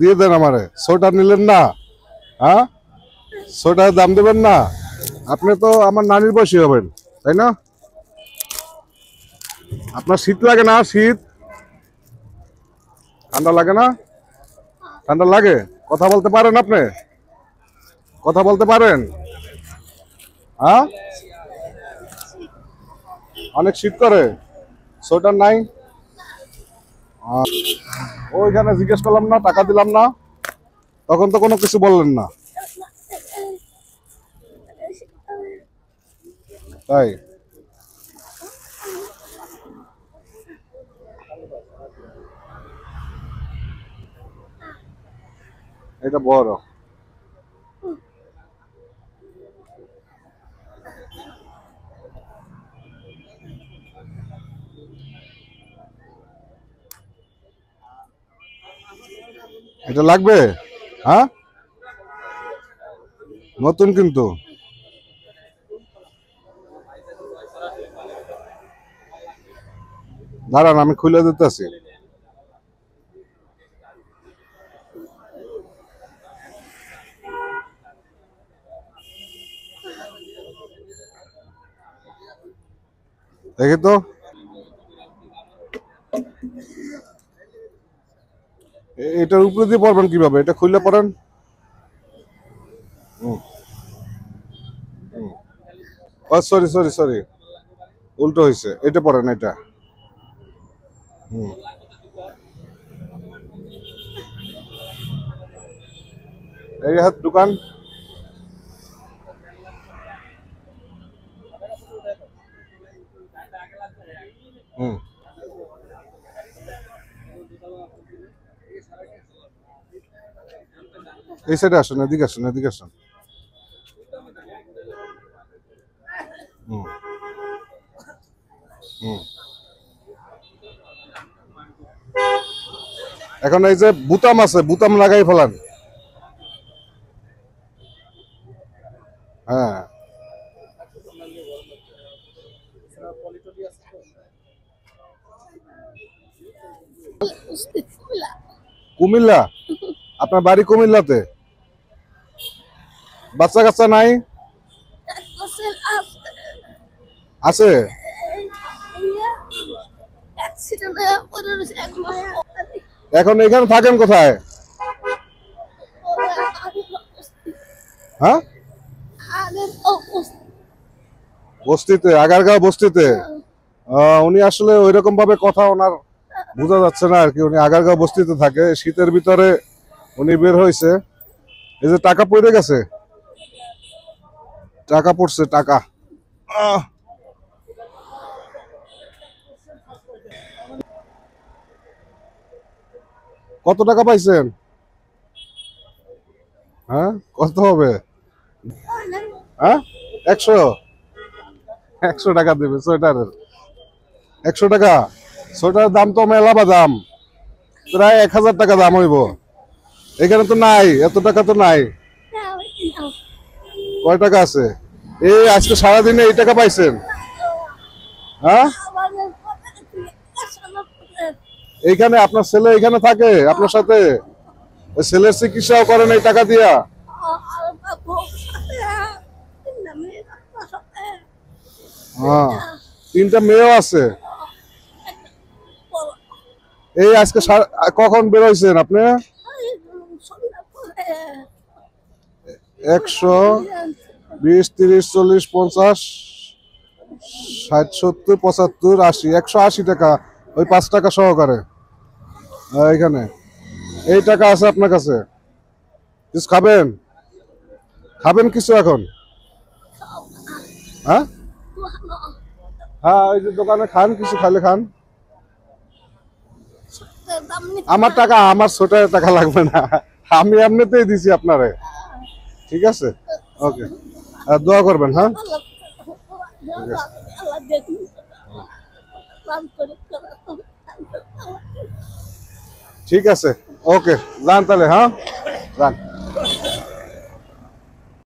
দিয়ে দেন আমারে। সোয়েটার নিলেন না? হ্যাঁ, সোয়েটার দাম দেবেন না? আপনি তো আমার নানির বয়সী হবেন, তাই না? আপনার শীত লাগে না? শীত ঠান্ডা লাগে না? ঠান্ডা লাগে? কথা বলতে পারেন আপনি? কথা বলতে পারেন? হ্যাঁ, অনেক শীত করে, সোয়েটার নাই? ওইখানে জিজ্ঞেস করলাম না, টাকা দিলাম না, তখন তো কোনো কিছু বললেন না। তাই এটা বড়। এটা লাগবে? হ্যাঁ, নতুন কিন্তু। দাঁড়ান, আমি খুলে দিতেছি। দেখি তো, এটার উপরে দিয়ে পড়বেন কিভাবে? এটা খুললে পড়েন। ও সরি সরি সরি, উল্টো হয়েছে। এটা পড়েন, এটা। হুম, এই হাত দোকান। হুম, এই সাইডে আসুন, এদিকে আসুন, এদিকে আসুন। হুম, হুম। এখন এই যে বুতাম আছে, বুতাম লাগাই ফেলান। হ্যাঁ, কুমিল্লা? আপনার বাড়ি কুমিল্লাতে? বাচ্চা কাচ্চা নাই? আছে? এখন এখানে থাকেন কোথায়? হ্যাঁ, বস্তিতে, আগারগাঁও বস্তিতে। উনি আসলে ওইরকম ভাবে কথা ওনার বোঝা যাচ্ছে না আর কি। উনি আগারগাঁও বস্তিতে থাকে, শীতের ভিতরে উনি বের হয়েছে। এই যে টাকা পড়ে গেছে, টাকা পড়ছে, টাকা। আহ, কত টাকা পাইছেন? হ্যাঁ, কত হবে? হ্যাঁ, 100? 100 টাকা দেবে সোয়েটারের? 100 টাকা? সোয়েটারের দাম তো মেলা দাম, প্রায় 1000 টাকা দাম হইব। এখানে তো নাই, এত টাকা তো নাই। কয় টাকা আছে? এই আজকে সারাদিনে এই টাকা পাইছেন? হ্যাঁ, এইখানে আপনার ছেলে এখানে থাকে আপনার সাথে? ওই ছেলের চিকিৎসাও করেন এই টাকা দিয়া? হ্যাঁ, 3টা মেয়েও আছে। এই আজকে কখন বেরোইছেন আপনি? 100, 20, 30, 40, 50, 60, 70, 75, 80, 180 টাকা, ওই 5 টাকা সহকারে। এখানে এই টাকা আছে আপনার কাছে? কিছু খাবেন? খাবেন কিছু এখন? হ্যাঁ, হ্যাঁ, ওই যে দোকানে খান, কিছু খাইলে খান। আমার টাকা, আমার ছোটার টাকা লাগবে না, আমি এমনিতেই দিছি আপনারে। ঠিক আছে, ওকে। দোয়া করবেন, হ্যাঁ। ঠিক আছে, ঠিক আছে, ওকে। যান তাহলে, হ্যাঁ, যান।